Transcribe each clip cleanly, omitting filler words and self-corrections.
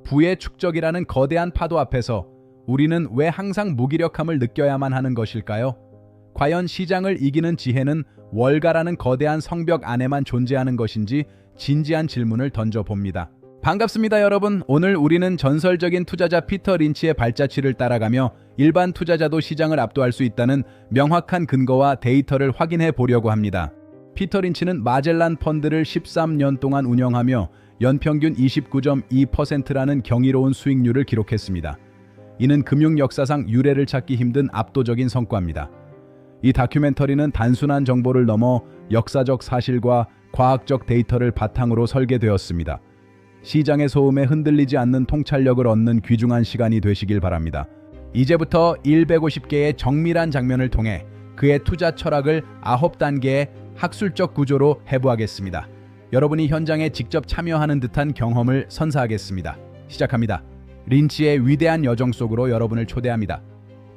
부의 축적이라는 거대한 파도 앞에서 우리는 왜 항상 무기력함을 느껴야만 하는 것일까요? 과연 시장을 이기는 지혜는 월가라는 거대한 성벽 안에만 존재하는 것인지 진지한 질문을 던져봅니다. 반갑습니다, 여러분. 오늘 우리는 전설적인 투자자 피터 린치의 발자취를 따라가며 일반 투자자도 시장을 압도할 수 있다는 명확한 근거와 데이터를 확인해 보려고 합니다. 피터 린치는 마젤란 펀드를 13년 동안 운영하며 연평균 29.2%라는 경이로운 수익률을 기록했습니다. 이는 금융 역사상 유례를 찾기 힘든 압도적인 성과입니다. 이 다큐멘터리는 단순한 정보를 넘어 역사적 사실과 과학적 데이터를 바탕으로 설계되었습니다. 시장의 소음에 흔들리지 않는 통찰력을 얻는 귀중한 시간이 되시길 바랍니다. 이제부터 150개의 정밀한 장면을 통해 그의 투자 철학을 9단계의 학술적 구조로 해부하겠습니다. 여러분이 현장에 직접 참여하는 듯한 경험을 선사하겠습니다. 시작합니다. 린치의 위대한 여정 속으로 여러분을 초대합니다.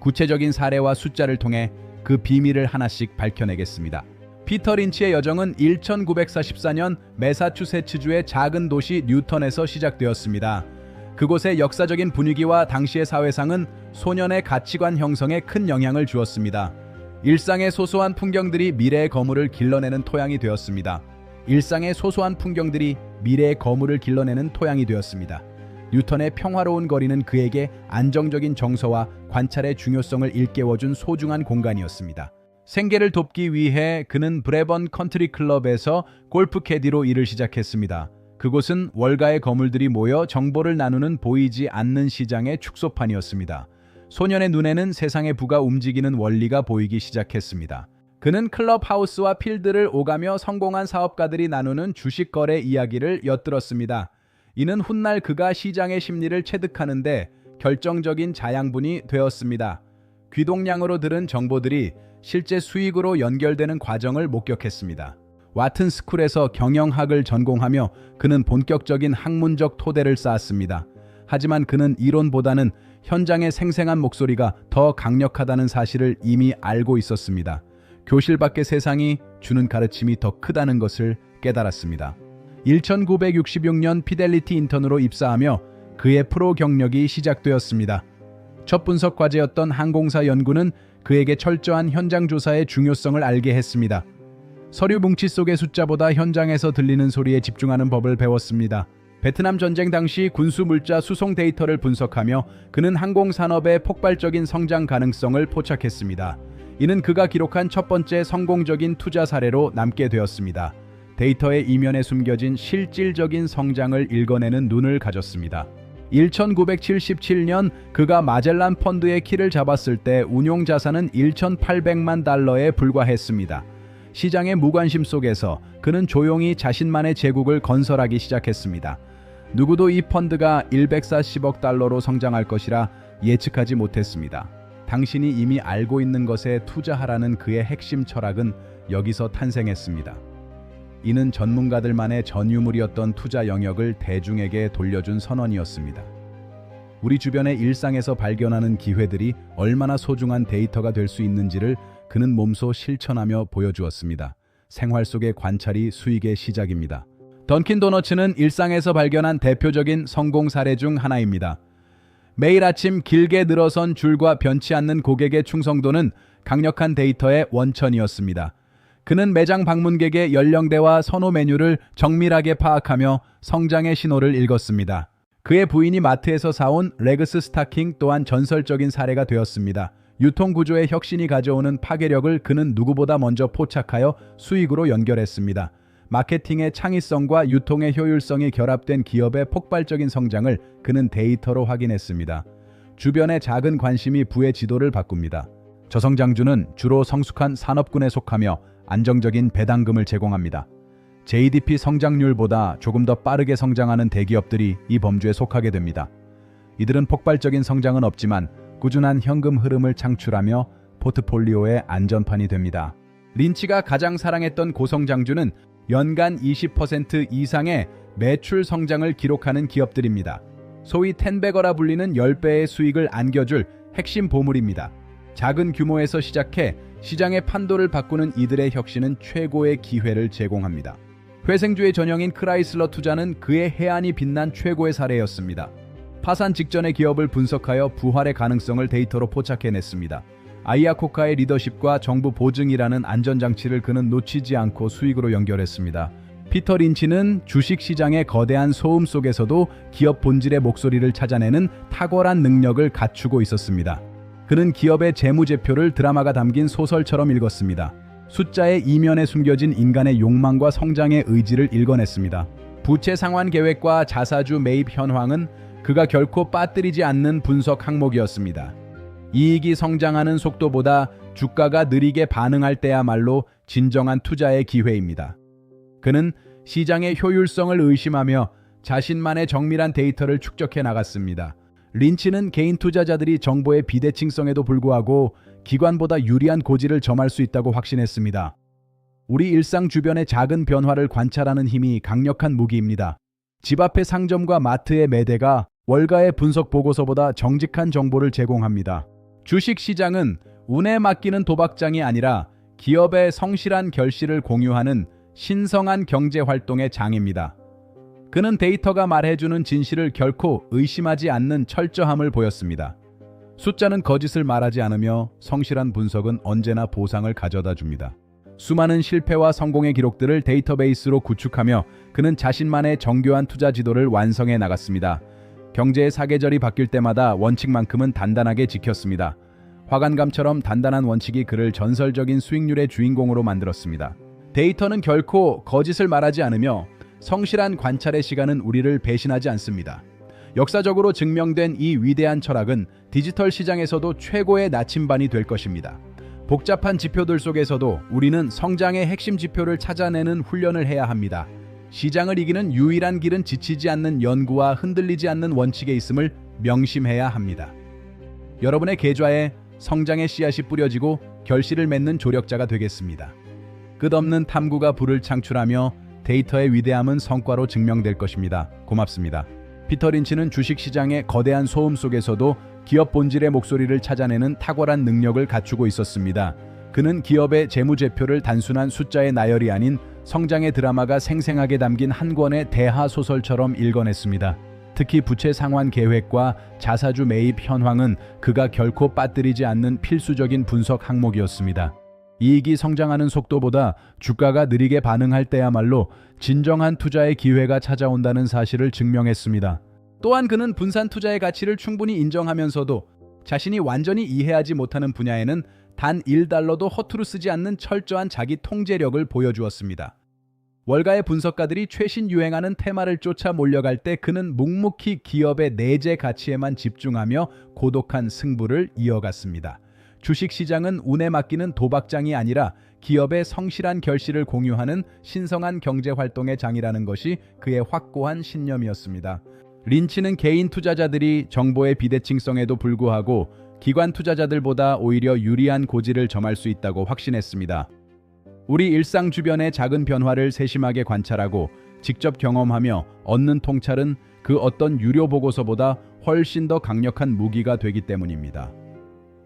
구체적인 사례와 숫자를 통해 그 비밀을 하나씩 밝혀내겠습니다. 피터 린치의 여정은 1944년 매사추세츠주의 작은 도시 뉴턴에서 시작되었습니다. 그곳의 역사적인 분위기와 당시의 사회상은 소년의 가치관 형성에 큰 영향을 주었습니다. 일상의 소소한 풍경들이 미래의 거물을 길러내는 토양이 되었습니다. 뉴턴의 평화로운 거리는 그에게 안정적인 정서와 관찰의 중요성을 일깨워준 소중한 공간이었습니다. 생계를 돕기 위해 그는 브레번 컨트리 클럽에서 골프 캐디로 일을 시작했습니다. 그곳은 월가의 거물들이 모여 정보를 나누는 보이지 않는 시장의 축소판이었습니다. 소년의 눈에는 세상의 부가 움직이는 원리가 보이기 시작했습니다. 그는 클럽하우스와 필드를 오가며 성공한 사업가들이 나누는 주식 거래 이야기를 엿들었습니다. 이는 훗날 그가 시장의 심리를 체득하는데 결정적인 자양분이 되었습니다. 귀동냥으로 들은 정보들이 실제 수익으로 연결되는 과정을 목격했습니다. 와튼 스쿨에서 경영학을 전공하며 그는 본격적인 학문적 토대를 쌓았습니다. 하지만 그는 이론보다는 현장의 생생한 목소리가 더 강력하다는 사실을 이미 알고 있었습니다. 교실 밖의 세상이 주는 가르침이 더 크다는 것을 깨달았습니다. 1966년 피델리티 인턴으로 입사하며 그의 프로 경력이 시작되었습니다. 첫 분석 과제였던 항공사 연구는 그에게 철저한 현장 조사의 중요성을 알게 했습니다. 서류 뭉치 속의 숫자보다 현장에서 들리는 소리에 집중하는 법을 배웠습니다. 베트남 전쟁 당시 군수 물자 수송 데이터를 분석하며 그는 항공산업의 폭발적인 성장 가능성을 포착했습니다. 이는 그가 기록한 첫 번째 성공적인 투자 사례로 남게 되었습니다. 데이터의 이면에 숨겨진 실질적인 성장을 읽어내는 눈을 가졌습니다. 1977년 그가 마젤란 펀드의 키를 잡았을 때 운용 자산은 1,800만 달러에 불과했습니다. 시장의 무관심 속에서 그는 조용히 자신만의 제국을 건설하기 시작했습니다. 누구도 이 펀드가 140억 달러로 성장할 것이라 예측하지 못했습니다. 당신이 이미 알고 있는 것에 투자하라는 그의 핵심 철학은 여기서 탄생했습니다. 이는 전문가들만의 전유물이었던 투자 영역을 대중에게 돌려준 선언이었습니다. 우리 주변의 일상에서 발견하는 기회들이 얼마나 소중한 데이터가 될 수 있는지를 그는 몸소 실천하며 보여주었습니다. 생활 속의 관찰이 수익의 시작입니다. 던킨 도너츠는 일상에서 발견한 대표적인 성공 사례 중 하나입니다. 매일 아침 길게 늘어선 줄과 변치 않는 고객의 충성도는 강력한 데이터의 원천이었습니다. 그는 매장 방문객의 연령대와 선호 메뉴를 정밀하게 파악하며 성장의 신호를 읽었습니다. 그의 부인이 마트에서 사온 레그스 스타킹 또한 전설적인 사례가 되었습니다. 유통구조의 혁신이 가져오는 파괴력을 그는 누구보다 먼저 포착하여 수익으로 연결했습니다. 마케팅의 창의성과 유통의 효율성이 결합된 기업의 폭발적인 성장을 그는 데이터로 확인했습니다. 주변의 작은 관심이 부의 지도를 바꿉니다. 저성장주는 주로 성숙한 산업군에 속하며 안정적인 배당금을 제공합니다. JDP 성장률보다 조금 더 빠르게 성장하는 대기업들이 이 범주에 속하게 됩니다. 이들은 폭발적인 성장은 없지만 꾸준한 현금 흐름을 창출하며 포트폴리오의 안전판이 됩니다. 린치가 가장 사랑했던 고성장주는 연간 20% 이상의 매출 성장을 기록하는 기업들입니다. 소위 10배거라 불리는 10배의 수익을 안겨줄 핵심 보물입니다. 작은 규모에서 시작해 시장의 판도를 바꾸는 이들의 혁신은 최고의 기회를 제공합니다. 회생주의 전형인 크라이슬러 투자는 그의 해안이 빛난 최고의 사례였습니다. 파산 직전의 기업을 분석하여 부활의 가능성을 데이터로 포착해냈습니다. 아이아코카의 리더십과 정부 보증이라는 안전장치를 그는 놓치지 않고 수익으로 연결했습니다. 피터 린치는 주식시장의 거대한 소음 속에서도 기업 본질의 목소리를 찾아내는 탁월한 능력을 갖추고 있었습니다. 그는 기업의 재무제표를 드라마가 담긴 소설처럼 읽었습니다. 숫자의 이면에 숨겨진 인간의 욕망과 성장의 의지를 읽어냈습니다. 부채 상환 계획과 자사주 매입 현황은 그가 결코 빠뜨리지 않는 분석 항목이었습니다. 이익이 성장하는 속도보다 주가가 느리게 반응할 때야말로 진정한 투자의 기회입니다. 그는 시장의 효율성을 의심하며 자신만의 정밀한 데이터를 축적해 나갔습니다. 린치는 개인 투자자들이 정보의 비대칭성에도 불구하고 기관보다 유리한 고지를 점할 수 있다고 확신했습니다. 우리 일상 주변의 작은 변화를 관찰하는 힘이 강력한 무기입니다. 집 앞의 상점과 마트의 매대가 월가의 분석 보고서보다 정직한 정보를 제공합니다. 주식 시장은 운에 맡기는 도박장이 아니라 기업의 성실한 결실을 공유하는 신성한 경제 활동의 장입니다. 그는 데이터가 말해주는 진실을 결코 의심하지 않는 철저함을 보였습니다. 숫자는 거짓을 말하지 않으며 성실한 분석은 언제나 보상을 가져다 줍니다. 수많은 실패와 성공의 기록들을 데이터베이스로 구축하며 그는 자신만의 정교한 투자 지도를 완성해 나갔습니다. 경제의 사계절이 바뀔 때마다 원칙만큼은 단단하게 지켰습니다. 화관감처럼 단단한 원칙이 그를 전설적인 수익률의 주인공으로 만들었습니다. 데이터는 결코 거짓을 말하지 않으며 성실한 관찰의 시간은 우리를 배신하지 않습니다. 역사적으로 증명된 이 위대한 철학은 디지털 시장에서도 최고의 나침반이 될 것입니다. 복잡한 지표들 속에서도 우리는 성장의 핵심 지표를 찾아내는 훈련을 해야 합니다. 시장을 이기는 유일한 길은 지치지 않는 연구와 흔들리지 않는 원칙에 있음을 명심해야 합니다. 여러분의 계좌에 성장의 씨앗이 뿌려지고 결실을 맺는 조력자가 되겠습니다. 끝없는 탐구가 부를 창출하며 데이터의 위대함은 성과로 증명될 것입니다. 고맙습니다. 피터 린치는 주식시장의 거대한 소음 속에서도 기업 본질의 목소리를 찾아내는 탁월한 능력을 갖추고 있었습니다. 그는 기업의 재무제표를 단순한 숫자의 나열이 아닌 성장의 드라마가 생생하게 담긴 한 권의 대하소설처럼 읽어냈습니다. 특히 부채 상환 계획과 자사주 매입 현황은 그가 결코 빠뜨리지 않는 필수적인 분석 항목이었습니다. 이익이 성장하는 속도보다 주가가 느리게 반응할 때야말로 진정한 투자의 기회가 찾아온다는 사실을 증명했습니다. 또한 그는 분산 투자의 가치를 충분히 인정하면서도 자신이 완전히 이해하지 못하는 분야에는 단 1달러도 허투루 쓰지 않는 철저한 자기 통제력을 보여주었습니다. 월가의 분석가들이 최신 유행하는 테마를 쫓아 몰려갈 때 그는 묵묵히 기업의 내재 가치에만 집중하며 고독한 승부를 이어갔습니다. 주식시장은 운에 맡기는 도박장이 아니라 기업의 성실한 결실을 공유하는 신성한 경제활동의 장이라는 것이 그의 확고한 신념이었습니다. 린치는 개인 투자자들이 정보의 비대칭성에도 불구하고 기관 투자자들보다 오히려 유리한 고지를 점할 수 있다고 확신했습니다. 우리 일상 주변의 작은 변화를 세심하게 관찰하고 직접 경험하며 얻는 통찰은 그 어떤 유료 보고서보다 훨씬 더 강력한 무기가 되기 때문입니다.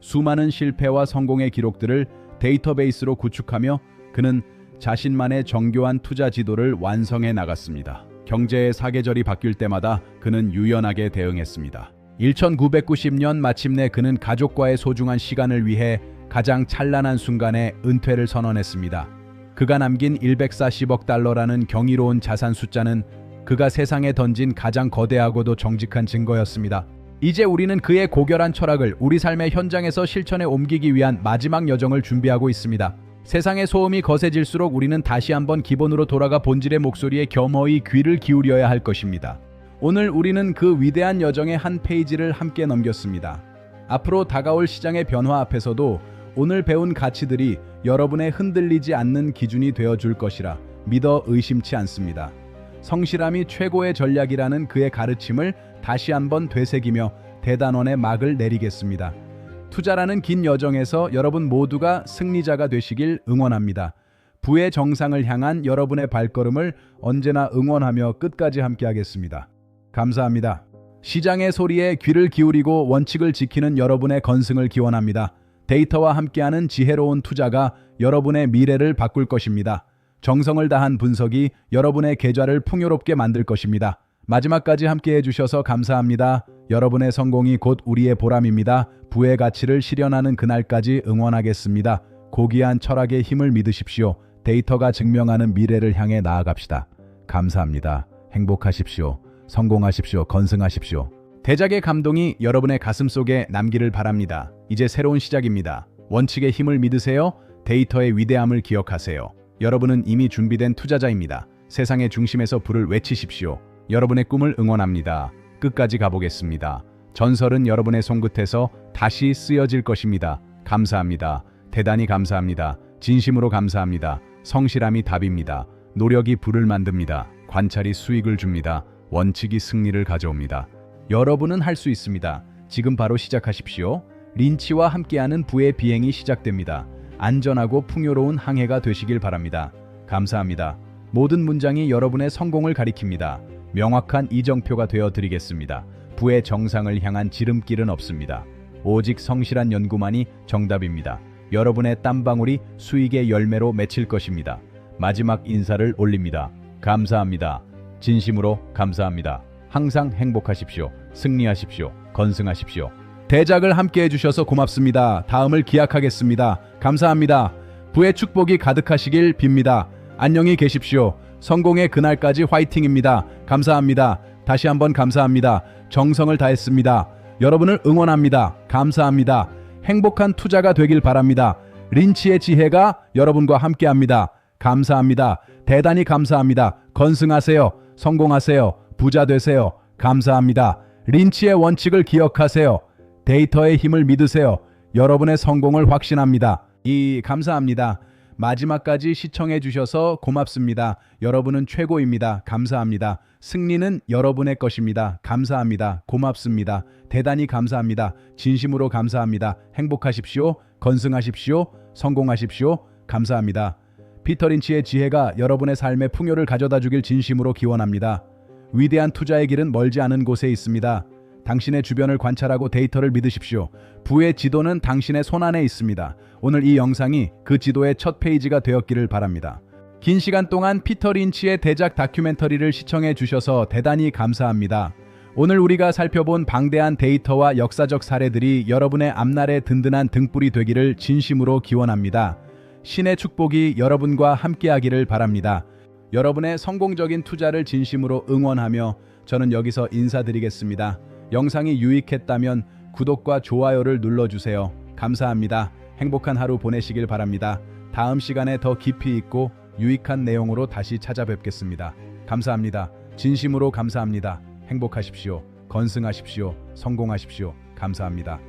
수많은 실패와 성공의 기록들을 데이터베이스로 구축하며 그는 자신만의 정교한 투자 지도를 완성해 나갔습니다. 경제의 사계절이 바뀔 때마다 그는 유연하게 대응했습니다. 1990년 마침내 그는 가족과의 소중한 시간을 위해 가장 찬란한 순간에 은퇴를 선언했습니다. 그가 남긴 140억 달러라는 경이로운 자산 숫자는 그가 세상에 던진 가장 거대하고도 정직한 증거였습니다. 이제 우리는 그의 고결한 철학을 우리 삶의 현장에서 실천에 옮기기 위한 마지막 여정을 준비하고 있습니다. 세상의 소음이 거세질수록 우리는 다시 한번 기본으로 돌아가 본질의 목소리에 겸허히 귀를 기울여야 할 것입니다. 오늘 우리는 그 위대한 여정의 한 페이지를 함께 넘겼습니다. 앞으로 다가올 시장의 변화 앞에서도 오늘 배운 가치들이 여러분의 흔들리지 않는 기준이 되어줄 것이라 믿어 의심치 않습니다. 성실함이 최고의 전략이라는 그의 가르침을 다시 한번 되새기며 대단원의 막을 내리겠습니다. 투자라는 긴 여정에서 여러분 모두가 승리자가 되시길 응원합니다. 부의 정상을 향한 여러분의 발걸음을 언제나 응원하며 끝까지 함께하겠습니다. 감사합니다. 시장의 소리에 귀를 기울이고 원칙을 지키는 여러분의 건승을 기원합니다. 데이터와 함께하는 지혜로운 투자가 여러분의 미래를 바꿀 것입니다. 정성을 다한 분석이 여러분의 계좌를 풍요롭게 만들 것입니다. 마지막까지 함께해 주셔서 감사합니다. 여러분의 성공이 곧 우리의 보람입니다. 부의 가치를 실현하는 그날까지 응원하겠습니다. 고귀한 철학의 힘을 믿으십시오. 데이터가 증명하는 미래를 향해 나아갑시다. 감사합니다. 행복하십시오. 성공하십시오. 건승하십시오. 대작의 감동이 여러분의 가슴 속에 남기를 바랍니다. 이제 새로운 시작입니다. 원칙의 힘을 믿으세요. 데이터의 위대함을 기억하세요. 여러분은 이미 준비된 투자자입니다. 세상의 중심에서 부를 외치십시오. 여러분의 꿈을 응원합니다. 끝까지 가보겠습니다. 전설은 여러분의 손끝에서 다시 쓰여질 것입니다. 감사합니다. 대단히 감사합니다. 진심으로 감사합니다. 성실함이 답입니다. 노력이 부를 만듭니다. 관찰이 수익을 줍니다. 원칙이 승리를 가져옵니다. 여러분은 할 수 있습니다. 지금 바로 시작하십시오. 린치와 함께하는 부의 비행이 시작됩니다. 안전하고 풍요로운 항해가 되시길 바랍니다. 감사합니다. 모든 문장이 여러분의 성공을 가리킵니다. 명확한 이정표가 되어 드리겠습니다. 부의 정상을 향한 지름길은 없습니다. 오직 성실한 연구만이 정답입니다. 여러분의 땀방울이 수익의 열매로 맺힐 것입니다. 마지막 인사를 올립니다. 감사합니다. 진심으로 감사합니다. 항상 행복하십시오. 승리하십시오. 건승하십시오. 대작을 함께 해주셔서 고맙습니다. 다음을 기약하겠습니다. 감사합니다. 부의 축복이 가득하시길 빕니다. 안녕히 계십시오. 성공의 그날까지 화이팅입니다. 감사합니다. 다시 한번 감사합니다. 정성을 다했습니다. 여러분을 응원합니다. 감사합니다. 행복한 투자가 되길 바랍니다. 린치의 지혜가 여러분과 함께합니다. 감사합니다. 대단히 감사합니다. 건승하세요. 성공하세요. 부자 되세요. 감사합니다. 린치의 원칙을 기억하세요. 데이터의 힘을 믿으세요. 여러분의 성공을 확신합니다. 감사합니다. 마지막까지 시청해 주셔서 고맙습니다. 여러분은 최고입니다. 감사합니다. 승리는 여러분의 것입니다. 감사합니다. 고맙습니다. 대단히 감사합니다. 진심으로 감사합니다. 행복하십시오. 건승하십시오. 성공하십시오. 감사합니다. 피터 린치의 지혜가 여러분의 삶에 풍요를 가져다 주길 진심으로 기원합니다. 위대한 투자의 길은 멀지 않은 곳에 있습니다. 당신의 주변을 관찰하고 데이터를 믿으십시오. 부의 지도는 당신의 손안에 있습니다. 오늘 이 영상이 그 지도의 첫 페이지가 되었기를 바랍니다. 긴 시간 동안 피터 린치의 대작 다큐멘터리를 시청해 주셔서 대단히 감사합니다. 오늘 우리가 살펴본 방대한 데이터와 역사적 사례들이 여러분의 앞날의 든든한 등불이 되기를 진심으로 기원합니다. 신의 축복이 여러분과 함께하기를 바랍니다. 여러분의 성공적인 투자를 진심으로 응원하며 저는 여기서 인사드리겠습니다. 영상이 유익했다면 구독과 좋아요를 눌러주세요. 감사합니다. 행복한 하루 보내시길 바랍니다. 다음 시간에 더 깊이 있고 유익한 내용으로 다시 찾아뵙겠습니다. 감사합니다. 진심으로 감사합니다. 행복하십시오. 건승하십시오. 성공하십시오. 감사합니다.